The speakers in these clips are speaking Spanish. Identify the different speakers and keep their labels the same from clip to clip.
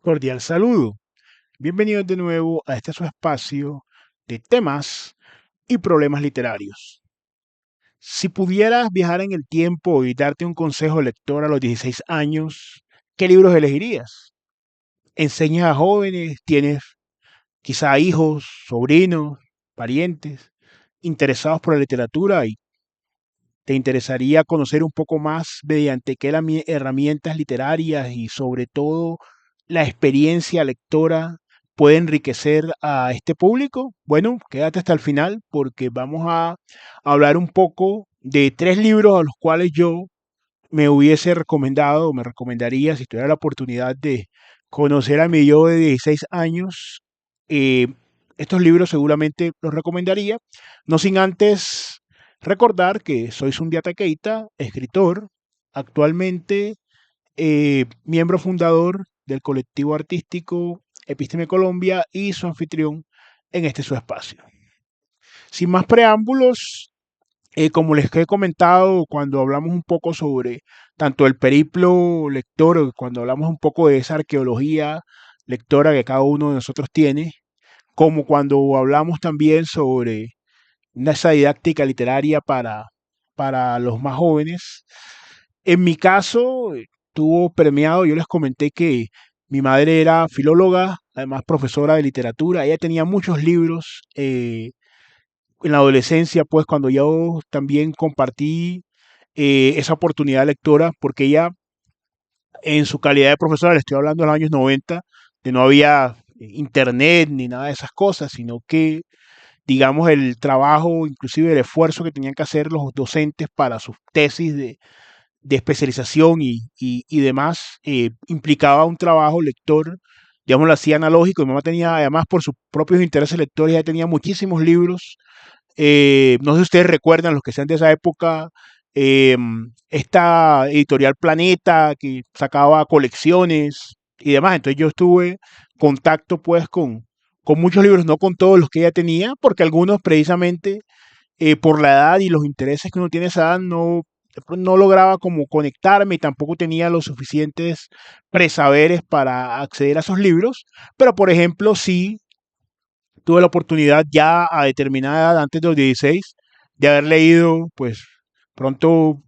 Speaker 1: Cordial saludo. Bienvenidos de nuevo a este su espacio de temas y problemas literarios. Si pudieras viajar en el tiempo y darte un consejo lector a los 16 años, ¿qué libros elegirías? ¿Enseñas a jóvenes? ¿Tienes quizá hijos, sobrinos, parientes interesados por la literatura y te interesaría conocer un poco más mediante qué herramientas literarias y sobre todo la experiencia lectora puede enriquecer a este público? Bueno, quédate hasta el final porque vamos a hablar un poco de tres libros a los cuales yo me hubiese recomendado o me recomendaría si tuviera la oportunidad de conocer a mi yo de 16 años. eh, Estos libros seguramente los recomendaría, no sin antes recordar que soy Sundiata Keita, escritor, actualmente miembro fundador del colectivo artístico Epísteme Colombia y su anfitrión en este su espacio. Sin más preámbulos, como les he comentado cuando hablamos un poco sobre tanto el periplo lector, cuando hablamos un poco de esa arqueología lectora que cada uno de nosotros tiene, como cuando hablamos también sobre esa didáctica literaria para los más jóvenes. En mi caso, tuvo premiado, yo les comenté que mi madre era filóloga, además profesora de literatura, ella tenía muchos libros. En la adolescencia, pues cuando yo también compartí esa oportunidad lectora, porque ella en su calidad de profesora, le estoy hablando de los años 90, de no había internet ni nada de esas cosas, sino que, digamos, el trabajo, inclusive el esfuerzo que tenían que hacer los docentes para sus tesis de especialización y demás, implicaba un trabajo lector, digamos, lo hacía analógico. Mi mamá tenía, además, por sus propios intereses lectores, ya tenía muchísimos libros. No sé si ustedes recuerdan, los que sean de esa época, eh, esta editorial Planeta que sacaba colecciones y demás. Entonces yo estuve contacto pues con muchos libros, no con todos los que ella tenía, porque algunos precisamente por la edad y los intereses que uno tiene a esa edad no lograba como conectarme y tampoco tenía los suficientes presaberes para acceder a esos libros. Pero por ejemplo sí tuve la oportunidad ya a determinada edad, antes de los 16, de haber leído, pues, pronto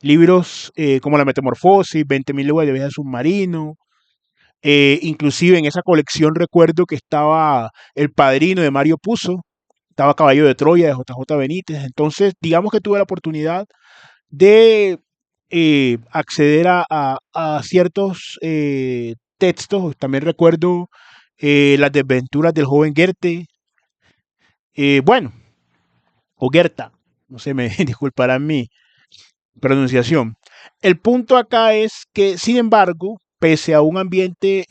Speaker 1: libros como La Metamorfosis, 20.000 leguas de viaje submarino. Inclusive en esa colección recuerdo que estaba El Padrino de Mario Puzo, estaba Caballo de Troya de JJ Benítez. Entonces, digamos que tuve la oportunidad de acceder a ciertos textos. También recuerdo Las desventuras del joven Goethe, bueno, o Goethe, no sé, me disculparán mi pronunciación. El punto acá es que, sin embargo, pese a un ambiente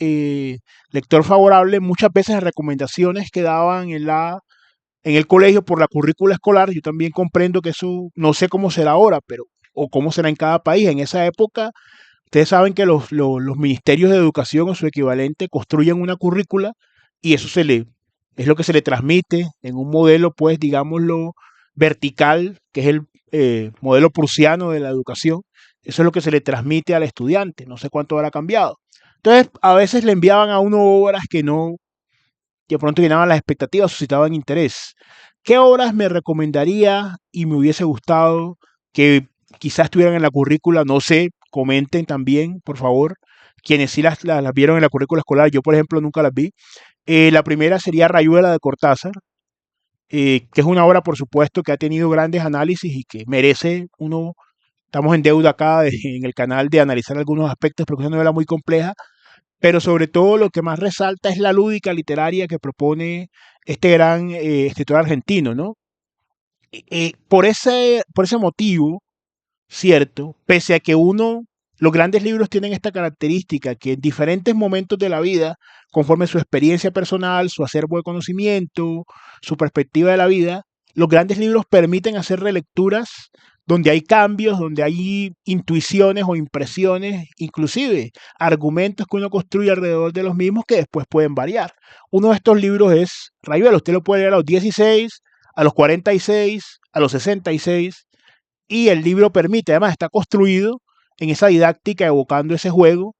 Speaker 1: lector favorable, muchas veces las recomendaciones que daban en el colegio por la currícula escolar, yo también comprendo que eso, no sé cómo será ahora, pero, o cómo será en cada país. En esa época, ustedes saben que los ministerios de educación o su equivalente construyen una currícula y eso es lo que se le transmite en un modelo, pues, digámoslo, vertical, que es el modelo prusiano de la educación. Eso es lo que se le transmite al estudiante. No sé cuánto habrá cambiado. Entonces, a veces le enviaban a uno obras que pronto llenaban las expectativas, suscitaban interés. ¿Qué obras me recomendaría y me hubiese gustado que quizás estuvieran en la currícula? No sé, comenten también, por favor, quienes sí las vieron en la currícula escolar. Yo, por ejemplo, nunca las vi. La primera sería Rayuela de Cortázar, que es una obra, por supuesto, que ha tenido grandes análisis y que merece uno, estamos en deuda acá en el canal de analizar algunos aspectos, porque es una novela muy compleja, pero sobre todo lo que más resalta es la lúdica literaria que propone este gran escritor argentino, ¿no? Por ese motivo, cierto, pese a que los grandes libros tienen esta característica, que en diferentes momentos de la vida, conforme su experiencia personal, su acervo de conocimiento, su perspectiva de la vida, los grandes libros permiten hacer relecturas donde hay cambios, donde hay intuiciones o impresiones, inclusive argumentos que uno construye alrededor de los mismos que después pueden variar. Uno de estos libros es Rayuela. Usted lo puede leer a los 16, a los 46, a los 66, y el libro permite, además está construido en esa didáctica evocando ese juego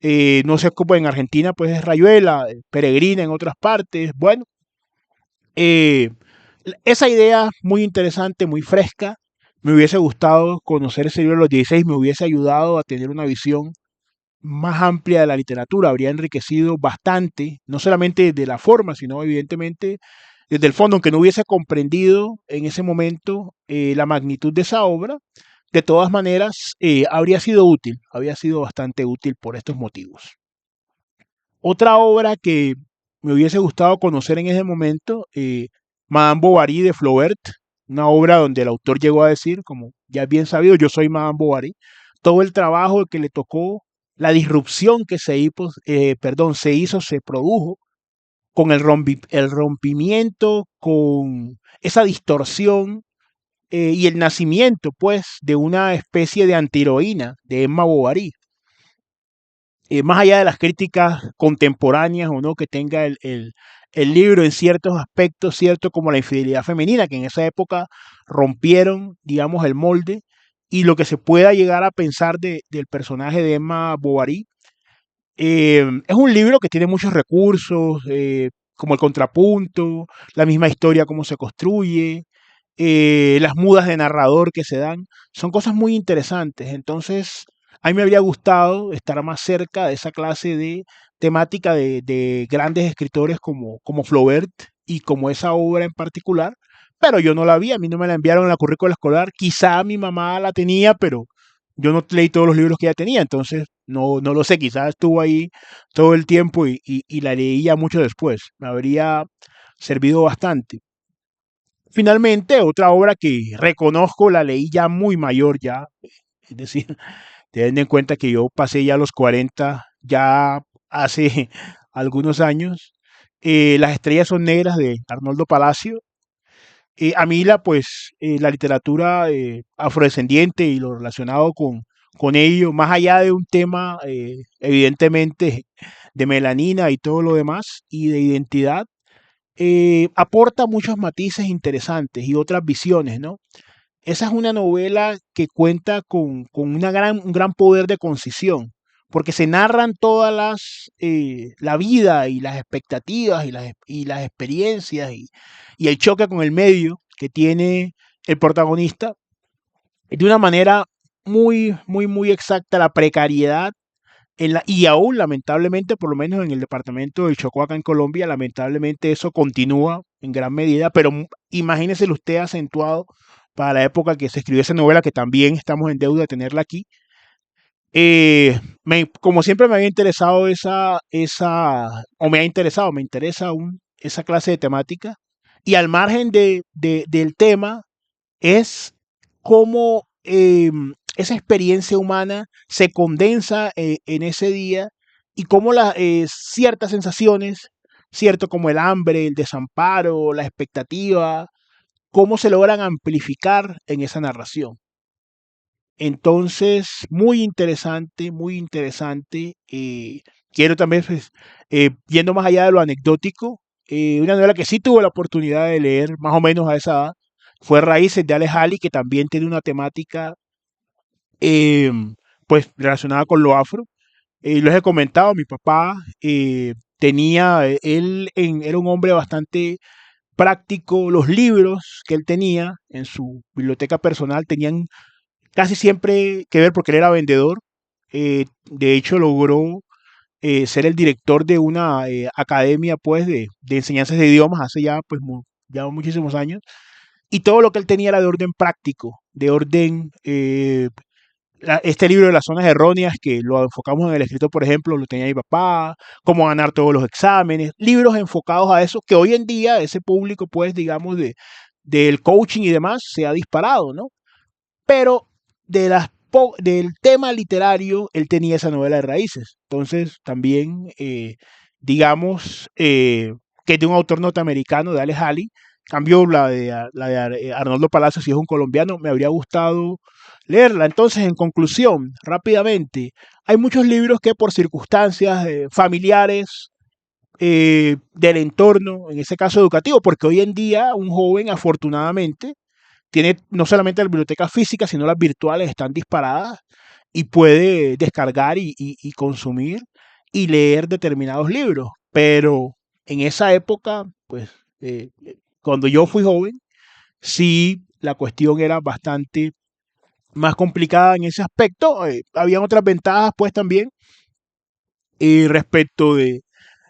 Speaker 1: No sé cómo en Argentina, pues es Rayuela, Peregrina en otras partes. Bueno, eh, esa idea muy interesante, muy fresca. Me hubiese gustado conocer ese libro de los 16, me hubiese ayudado a tener una visión más amplia de la literatura, habría enriquecido bastante, no solamente de la forma, sino evidentemente desde el fondo, aunque no hubiese comprendido en ese momento la magnitud de esa obra, de todas maneras habría sido útil, habría sido bastante útil por estos motivos. Otra obra que me hubiese gustado conocer en ese momento, Madame Bovary de Flaubert, una obra donde el autor llegó a decir, como ya es bien sabido, yo soy Madame Bovary, todo el trabajo que le tocó, la disrupción que se produjo con el rompimiento, con esa distorsión y el nacimiento, pues, de una especie de antiheroína de Emma Bovary, más allá de las críticas contemporáneas o no que tenga el libro en ciertos aspectos, cierto como la infidelidad femenina, que en esa época rompieron, digamos, el molde, y lo que se pueda llegar a pensar del personaje de Emma Bovary. Es un libro que tiene muchos recursos, como el contrapunto, la misma historia, cómo se construye, las mudas de narrador que se dan, son cosas muy interesantes. Entonces, a mí me habría gustado estar más cerca de esa clase de temática de grandes escritores como Flaubert y como esa obra en particular, pero yo no la vi, a mí no me la enviaron en la currícula escolar, quizá mi mamá la tenía, pero yo no leí todos los libros que ella tenía, entonces no lo sé, quizás estuvo ahí todo el tiempo y la leía mucho después, me habría servido bastante. Finalmente, otra obra que reconozco, la leí ya muy mayor ya, es decir, teniendo en cuenta que yo pasé ya los 40 ya hace algunos años, Las estrellas son negras de Arnoldo Palacio. A mí la literatura afrodescendiente y lo relacionado con ello, más allá de un tema evidentemente de melanina y todo lo demás y de identidad, aporta muchos matices interesantes y otras visiones, ¿no? Esa es una novela que cuenta con un gran poder de concisión, porque se narran todas la vida y las expectativas y las experiencias y el choque con el medio que tiene el protagonista de una manera muy exacta, la precariedad y aún lamentablemente, por lo menos en el departamento del Chocó acá en Colombia, lamentablemente eso continúa en gran medida, pero imagínese usted acentuado para la época que se escribió esa novela, que también estamos en deuda de tenerla aquí. Como siempre me había interesado o me ha interesado, me interesa aún esa clase de temática, y al margen del tema, es cómo esa experiencia humana se condensa en ese día y cómo ciertas sensaciones, cierto como el hambre, el desamparo, la expectativa, cómo se logran amplificar en esa narración. Entonces, muy interesante, muy interesante. Quiero también, pues, yendo más allá de lo anecdótico, una novela que sí tuve la oportunidad de leer más o menos a esa edad fue Raíces de Alex Haley, que también tiene una temática eh, pues relacionada con lo afro. Les he comentado, mi papá era un hombre bastante práctico. Los libros que él tenía en su biblioteca personal tenían casi siempre que ver porque él era vendedor. De hecho, logró ser el director de una academia pues de enseñanzas de idiomas hace ya pues ya muchísimos años. Y todo lo que él tenía era de orden práctico, de orden este libro de las zonas erróneas, que lo enfocamos en el escritor, por ejemplo, lo tenía mi papá, cómo ganar todos los exámenes, libros enfocados a eso, que hoy en día ese público, pues, digamos, del coaching y demás, se ha disparado, ¿no? Pero del tema literario, él tenía esa novela de raíces. Entonces, también, digamos, que es de un autor norteamericano, de Alex Haley, cambió la de Arnoldo Palacio, si es un colombiano, me habría gustado leerla. Entonces, en conclusión, rápidamente, hay muchos libros que por circunstancias familiares, del entorno, en ese caso educativo, porque hoy en día un joven afortunadamente tiene no solamente las bibliotecas físicas, sino las virtuales están disparadas y puede descargar y consumir y leer determinados libros. Pero en esa época, pues, cuando yo fui joven, sí, la cuestión era bastante más complicada en ese aspecto. Habían otras ventajas, pues, también, respecto de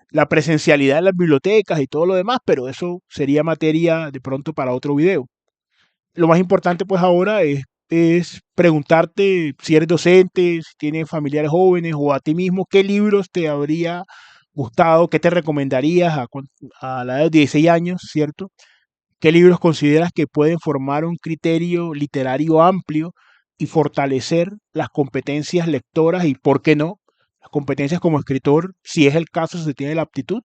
Speaker 1: la presencialidad en las bibliotecas y todo lo demás, pero eso sería materia de pronto para otro video. Lo más importante pues ahora es preguntarte si eres docente, si tienes familiares jóvenes o a ti mismo, qué libros te habría gustado, qué te recomendarías a la edad de 16 años, ¿cierto? ¿Qué libros consideras que pueden formar un criterio literario amplio y fortalecer las competencias lectoras y, por qué no, las competencias como escritor, si es el caso, si se tiene la aptitud?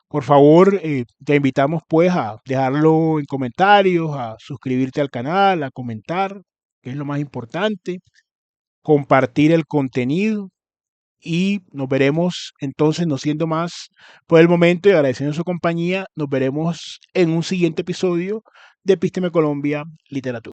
Speaker 1: Por favor, te invitamos pues a dejarlo en comentarios, a suscribirte al canal, a comentar, que es lo más importante, compartir el contenido y nos veremos entonces, no siendo más por el momento y agradeciendo su compañía, nos veremos en un siguiente episodio de Epísteme Colombia Literatura.